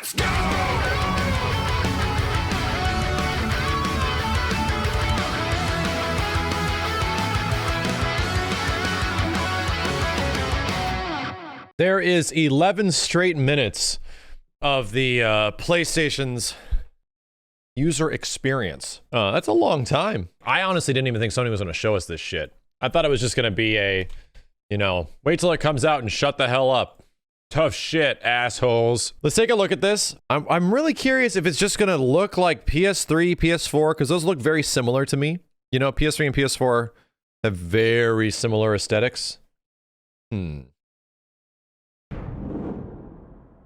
Let's go! There is 11 straight minutes of the PlayStation's user experience. That's a long time. I honestly didn't even think Sony was going to show us this shit. I thought it was just going to be a, you know, wait till it comes out and shut the hell up. Tough shit, assholes. Let's take a look at this. I'm really curious if it's just going to look like PS3, PS4, because those look very similar to me. You know, PS3 and PS4 have very similar aesthetics.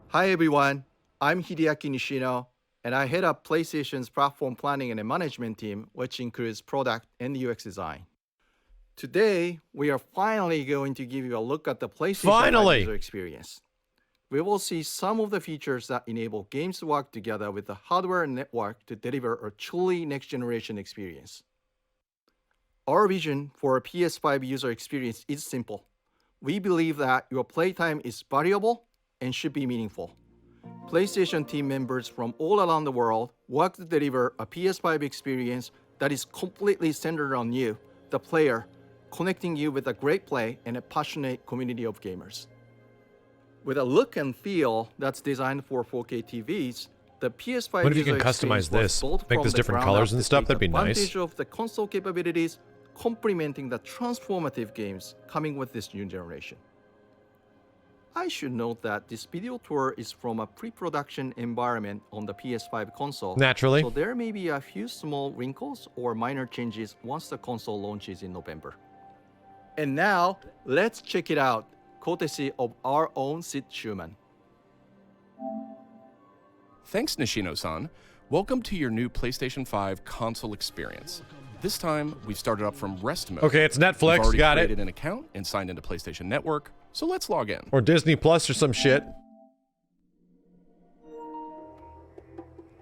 Hi everyone, I'm Hideaki Nishino, and I head up PlayStation's platform planning and management team, which includes product and UX design. Today, we are finally going to give you a look at the PlayStation 5 user experience. We will see some of the features that enable games to work together with the hardware and network to deliver a truly next-generation experience. Our vision for a PS5 user experience is simple. We believe that your playtime is valuable and should be meaningful. PlayStation team members from all around the world work to deliver a PS5 experience that is completely centered on you, the player, connecting you with a great play and a passionate community of gamers. With a look and feel that's designed for 4K TVs, the PS5 what if you can user customize this? built Make from this the different ground colors up and to stuff? take That'd be nice. advantage of the console capabilities, complementing the transformative games coming with this new generation. I should note that this video tour is from a pre-production environment on the PS5 console. Naturally. So there may be a few small wrinkles or minor changes once the console launches in November. And now, let's check it out, courtesy of our own Sid Schumann. Thanks, Nishino-san. Welcome to your new PlayStation 5 console experience. This time, we've started up from rest mode. Okay, it's We've Netflix, already got created it. an account and signed into PlayStation Network, so let's log in. Or Disney Plus or some shit.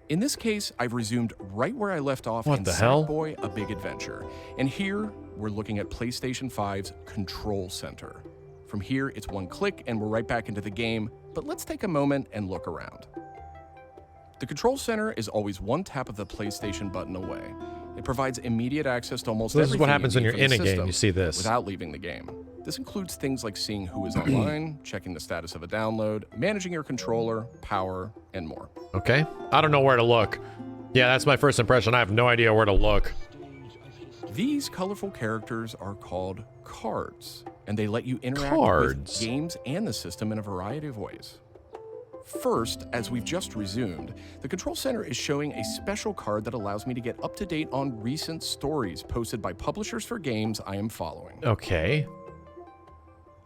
In this case, I've resumed right where I left off What in the hell? Sackboy: A Big Adventure. And here, we're looking at PlayStation 5's Control Center. From here, it's one click and we're right back into the game, but let's take a moment and look around. The Control Center is always one tap of the PlayStation button away. It provides immediate access to almost So this is what everything happens you when need you're from in the a game. system You see this. without leaving the game. This includes things like seeing who is online, checking the status of a download, managing your controller, power, and more. Okay. I don't know where to look. Yeah, that's my first impression. I have no idea where to look. These colorful characters are called cards, and they let you interact Cards. with games and the system in a variety of ways. First, as we've just resumed, the Control Center is showing a special card that allows me to get up to date on recent stories posted by publishers for games I am following. Okay.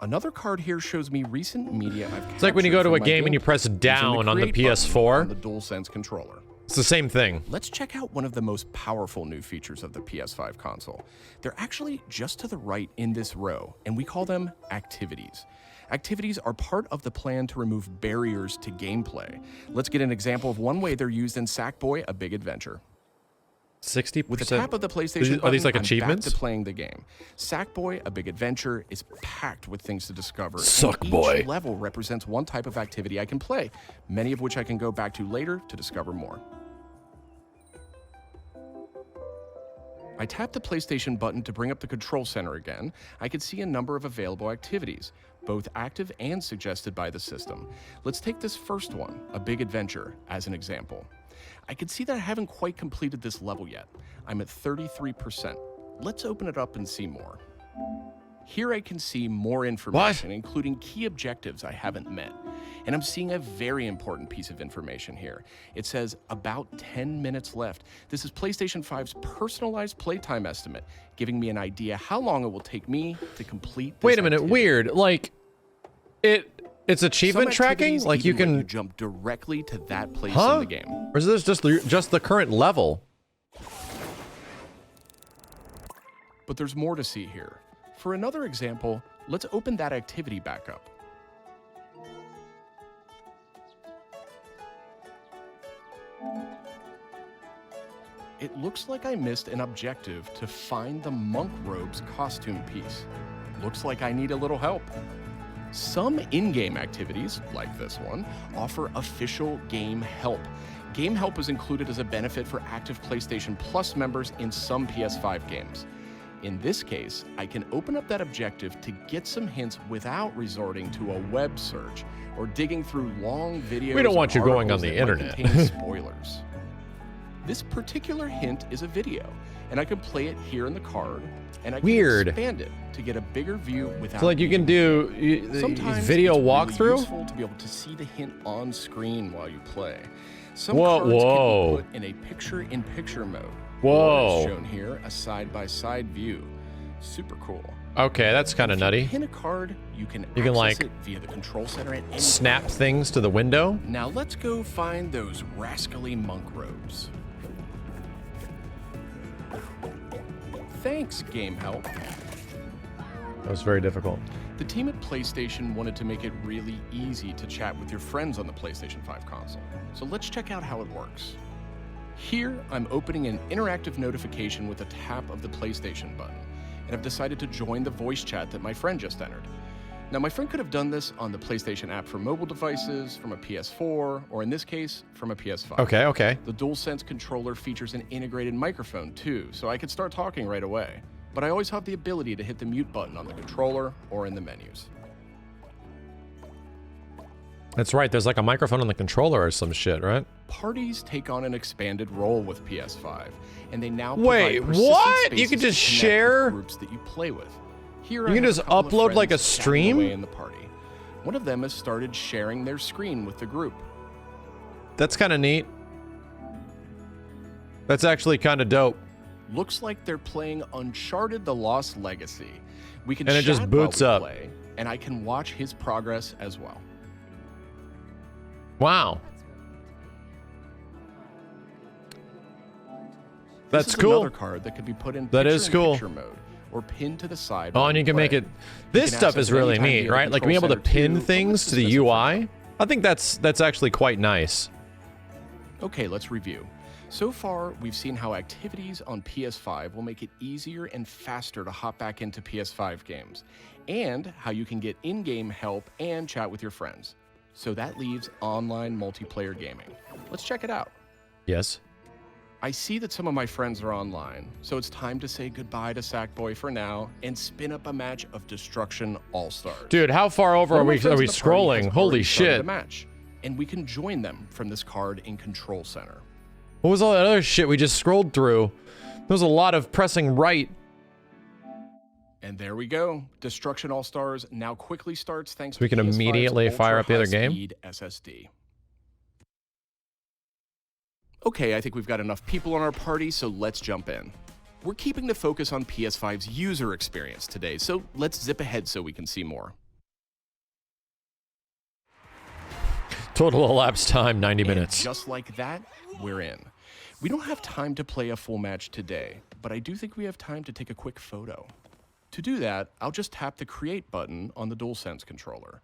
Another card here shows me recent media I've It's like when you go to a game and you press down on the PS4. on the DualSense controller. It's the same thing. Let's check out one of the most powerful new features of the PS5 console. They're actually just to the right in this row, and we call them activities. Activities are part of the plan to remove barriers to gameplay. Let's get an example of one way they're used in Sackboy: A Big Adventure. 60%. With the tap of the PlayStation Are these like button, achievements? I'm back to playing the game. Sackboy: A Big Adventure is packed with things to discover. and Sackboy. Each level represents one type of activity I can play, many of which I can go back to later to discover more. I tap the PlayStation button to bring up the Control Center again. I can see a number of available activities, both active and suggested by the system. Let's take this first one, A Big Adventure, as an example. I can see that I haven't quite completed this level yet. I'm at 33%. Let's open it up and see more. Here I can see more information, including key objectives I haven't met. And I'm seeing a very important piece of information here. It says about 10 minutes left. This is PlayStation 5's personalized playtime estimate, giving me an idea how long it will take me to complete this Wait a minute, activity. weird. Like, it's achievement Some tracking? activities Like you even let can... jump directly to that place Huh? in the game. Or is this just the current level? But there's more to see here. For another example, let's open that activity back up. It looks like I missed an objective to find the monk robe's costume piece. Looks like I need a little help. Some in-game activities, like this one, offer official game help. Game help is included as a benefit for active PlayStation Plus members in some PS5 games. In this case, I can open up that objective to get some hints without resorting to a web search or digging through long videos. We don't want you going on the that internet. might contain spoilers. This particular hint is a video, and I can play it here in the card, and I can expand it to get a bigger view without. So like you can do Sometimes video it's walkthrough. Really useful to be able to see the hint on screen while you play. Some Whoa, cards whoa. can be put in a picture-in-picture mode. Whoa. Or, as shown here, a side-by-side view. Super cool. Okay, that's kind of If you nutty. pin a card, you can can, access like, it via the control center at any Snap things to the window. Now let's go find those rascally monk robes. Thanks, Game Help. That was very difficult. The team at PlayStation wanted to make it really easy to chat with your friends on the PlayStation 5 console. So let's check out how it works. Here, I'm opening an interactive notification with a tap of the PlayStation button, and I've decided to join the voice chat that my friend just entered. Now, my friend could have done this on the PlayStation app for mobile devices, from a PS4, or in this case, from a PS5. Okay. The DualSense controller features an integrated microphone too, so I could start talking right away. But I always have the ability to hit the mute button on the controller or in the menus. That's right. There's like a microphone on the controller or some shit, right? Parties take on an expanded role with PS5, and they now Wait, provide persistent what? You spaces can to just connect share? with groups that you play with. Here You I can have just a couple of upload like a friends chatting stream? away in the party. One of them has started sharing their screen with the group. That's kind of neat. That's actually kind of dope. Looks like they're playing Uncharted: The Lost Legacy. We can And it just chat boots while we up. play, and I can watch his progress as well. Wow. This That's is cool. Another card that could be put in That is cool. picture mode or pinned to the side. Oh, while and you can play. make it. You This can stuff access is it really anytime neat, via the right? Like being control able to center pin too, but things let's to the discuss it UI. further. I think that's actually quite nice. Okay, let's review. So far, we've seen how activities on PS5 will make it easier and faster to hop back into PS5 games, and how you can get in-game help and chat with your friends. So that leaves online multiplayer gaming. Let's check it out. Yes. I see that some of my friends are online, so it's time to say goodbye to Sackboy for now and spin up a match of Destruction All-Stars. Dude, how far over One are of my we friends in the party scrolling? has Holy already started shit. a match, and we can join them from this card in Control Center. What was all that other shit we just scrolled through? There was a lot of pressing right. And there we go. Destruction All-Stars now quickly starts thanks So we to can PS5's immediately fire up the other game? ultra-high-speed SSD. Okay, I think we've got enough people on our party, so let's jump in. We're keeping the focus on PS5's user experience today, so let's zip ahead so we can see more. Total elapsed time, 90 And minutes. just like that, we're in. We don't have time to play a full match today, but I do think we have time to take a quick photo. To do that, I'll just tap the Create button on the DualSense controller.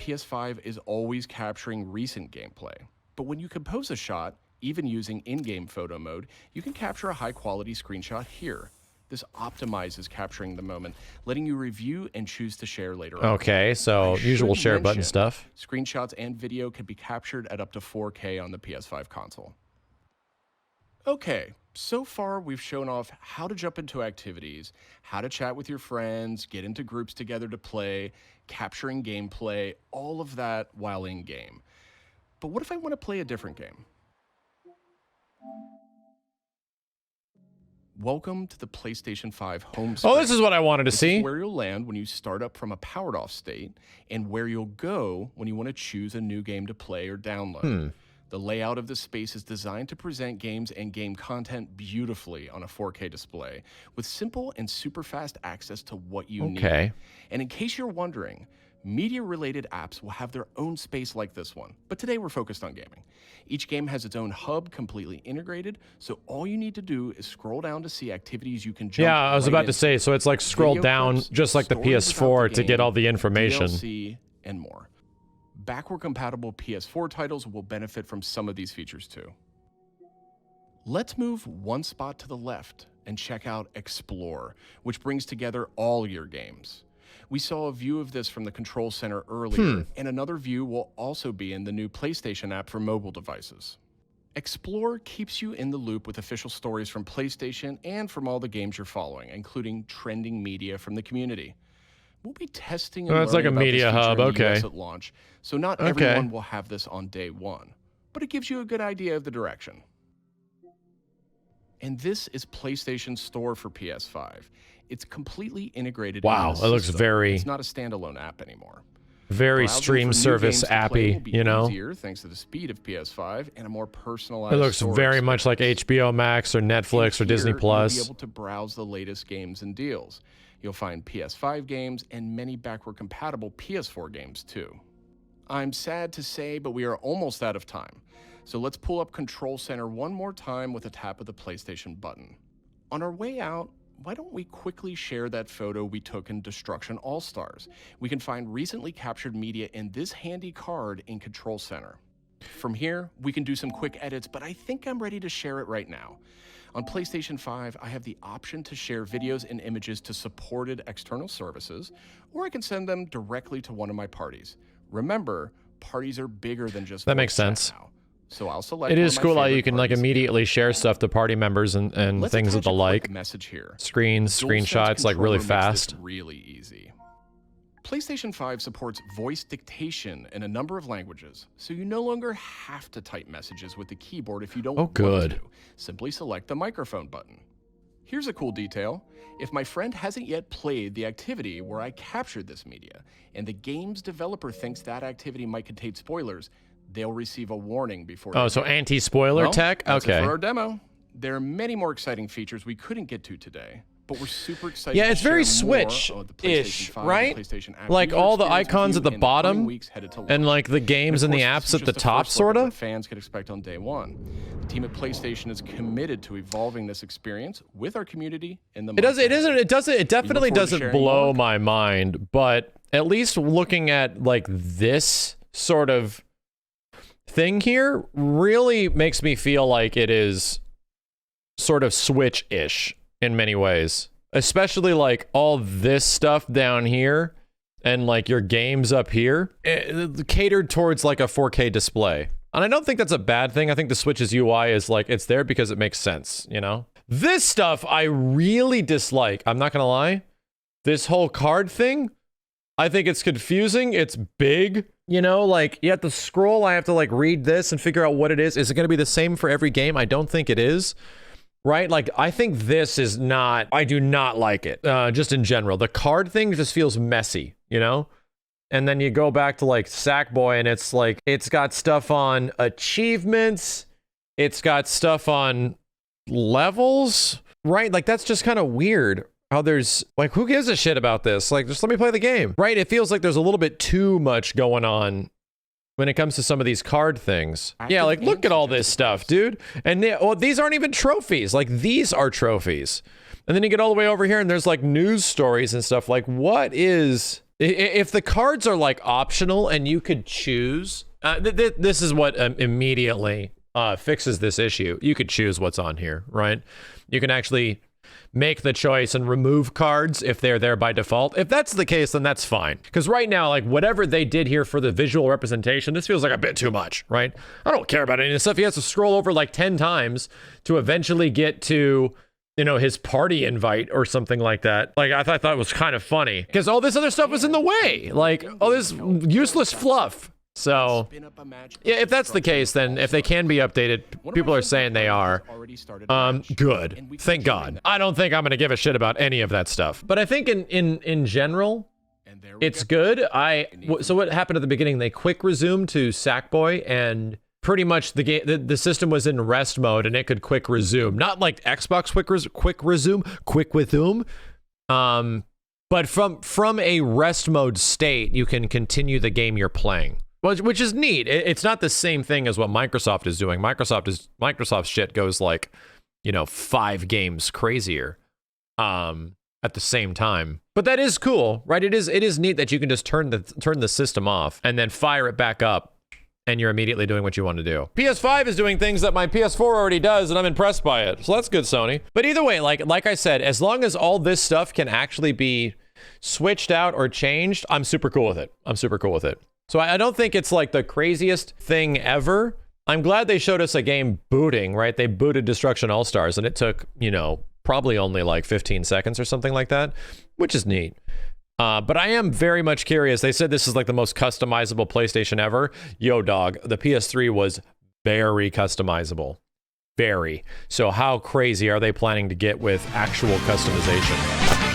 PS5 is always capturing recent gameplay, but when you compose a shot, even using in-game photo mode, you can capture a high-quality screenshot here. This optimizes capturing the moment, letting you review and choose to share later on. Okay, so I usual should share button mention, stuff. Screenshots and video can be captured at up to 4K on the PS5 console. Okay, so far we've shown off how to jump into activities, how to chat with your friends, get into groups together to play, capturing gameplay, all of that while in-game. But what if I want to play a different game? Welcome to the PlayStation 5 home screen. Oh, this is what I wanted to This see. is where you'll land when you start up from a powered off state, and where you'll go when you want to choose a new game to play or download. The layout of this space is designed to present games and game content beautifully on a 4K display, with simple and super fast access to what you need. Okay. And in case you're wondering, media-related apps will have their own space like this one, but today we're focused on gaming. Each game has its own hub completely integrated, so all you need to do is scroll down to see activities you can jump Yeah, I was right about to into. say, so it's like scroll Video down clips, just like the stories about PS4 the to get game, all the information. DLC, and more. Backward-compatible PS4 titles will benefit from some of these features too. Let's move one spot to the left and check out Explore, which brings together all your games. We saw a view of this from the control center earlier, and another view will also be in the new PlayStation app for mobile devices. Explore keeps you in the loop with official stories from PlayStation and from all the games you're following, including trending media from the community. We'll be testing and it's like learning a about this media feature hub, in the okay. US at launch, so not everyone will have this on day one, but it gives you a good idea of the direction. And this is PlayStation's store for PS5. It's completely integrated. Wow, into the it looks system. very- It's not a standalone app anymore. Very Browsing for stream new service games to play appy, will be you know? easier thanks to the speed of PS5 and a more personalized. It looks store very much like experience. HBO Max or Netflix or And Disney here, Plus. You'll be able to browse the latest games and deals. You'll find PS5 games and many backward-compatible PS4 games too. I'm sad to say, but we are almost out of time. So let's pull up Control Center one more time with a tap of the PlayStation button. On our way out, why don't we quickly share that photo we took in Destruction All-Stars? We can find recently captured media in this handy card in Control Center. From here, we can do some quick edits, but I think I'm ready to share it right now. On PlayStation 5, I have the option to share videos and images to supported external services, or I can send them directly to one of my parties. Remember, parties are bigger than just That makes voice chat sense. now. So I'll select It one is of my cool how favorite you can like parties. immediately share stuff to party members and Let's things of attach the a like. quick message here. Screens, DualSense screenshots, like really controller makes this fast. really easy. PlayStation 5 supports voice dictation in a number of languages, so you no longer have to type messages with the keyboard if you don't want good. to. Simply select the microphone button. Here's a cool detail. If my friend hasn't yet played the activity where I captured this media, and the game's developer thinks that activity might contain spoilers, they'll receive a warning before. Oh, they so play. anti-spoiler Well, tech? That's it Okay. for our demo. There are many more exciting features we couldn't get to today, but we're super excited. Yeah, to it's very share more Switch-ish, of the PlayStation 5 and right? PlayStation app Like user all the experience icons at review the in the coming bottom weeks headed to and launch. like the games And and of the course, apps this is at the just top, first look at sorta. what fans can expect on day one. The team at PlayStation is committed to evolving this experience with our community in the It doesn't. It months ahead. doesn't. It doesn't. It definitely forward to doesn't sharing blow more. my mind. But at least looking at like this sort of thing here really makes me feel like it is sort of Switch-ish in many ways. Especially like all this stuff down here and like your games up here, catered towards like a 4K display. And I don't think that's a bad thing. I think the Switch's UI is like, it's there because it makes sense, you know? This stuff I really dislike. I'm not gonna lie. This whole card thing, I think it's confusing. It's big, you know, like you have to scroll. I have to like read this and figure out what it is. Is it gonna be the same for every game? I don't think it is. Right? Like, I think this is not, I do not like it, just in general. The card thing just feels messy, you know? And then you go back to like Sackboy and it's like, it's got stuff on achievements. It's got stuff on levels, right? Like, that's just kind of weird. How there's, like, who gives a shit about this? Like, just let me play the game, right? It feels like there's a little bit too much going on when it comes to some of these card things. Yeah, like, look at all this stuff, dude. And these aren't even trophies. Like, these are trophies. And then you get all the way over here and there's like news stories and stuff. Like, what is, if the cards are like optional and you could choose, this is what immediately fixes this issue. You could choose what's on here, right? You can actually make the choice and remove cards if they're there by default. If that's the case, then that's fine. Because right now, like, whatever they did here for the visual representation, this feels like a bit too much, right? I don't care about any of this stuff. He has to scroll over like 10 times to eventually get to, you know, his party invite or something like that. Like, I thought it was kind of funny because all this other stuff was in the way. Like, all this useless fluff. So, yeah, if that's the case, then if they can be updated, people are saying they are. Good. Thank God. I don't think I'm going to give a shit about any of that stuff. But I think in general, it's good. So what happened at the beginning? They quick resumed to Sackboy, and pretty much the game, the system was in rest mode, and it could quick resume. Not like Xbox quick resume. But from a rest mode state, you can continue the game you're playing. Which is neat. It's not the same thing as what Microsoft is doing. Microsoft's shit goes like, you know, 5 games crazier at the same time. But that is cool, right? It is neat that you can just turn the system off and then fire it back up and you're immediately doing what you want to do. PS5 is doing things that my PS4 already does, and I'm impressed by it. So that's good, Sony. But either way, like I said, as long as all this stuff can actually be switched out or changed, I'm super cool with it. I'm super cool with it. So I don't think it's like the craziest thing ever. I'm glad they showed us a game booting, right? They booted Destruction All-Stars, and it took, you know, probably only like 15 seconds or something like that, which is neat. But I am very much curious. They said this is like the most customizable PlayStation ever. Yo, dog, the PS3 was very customizable. Very. So how crazy are they planning to get with actual customization?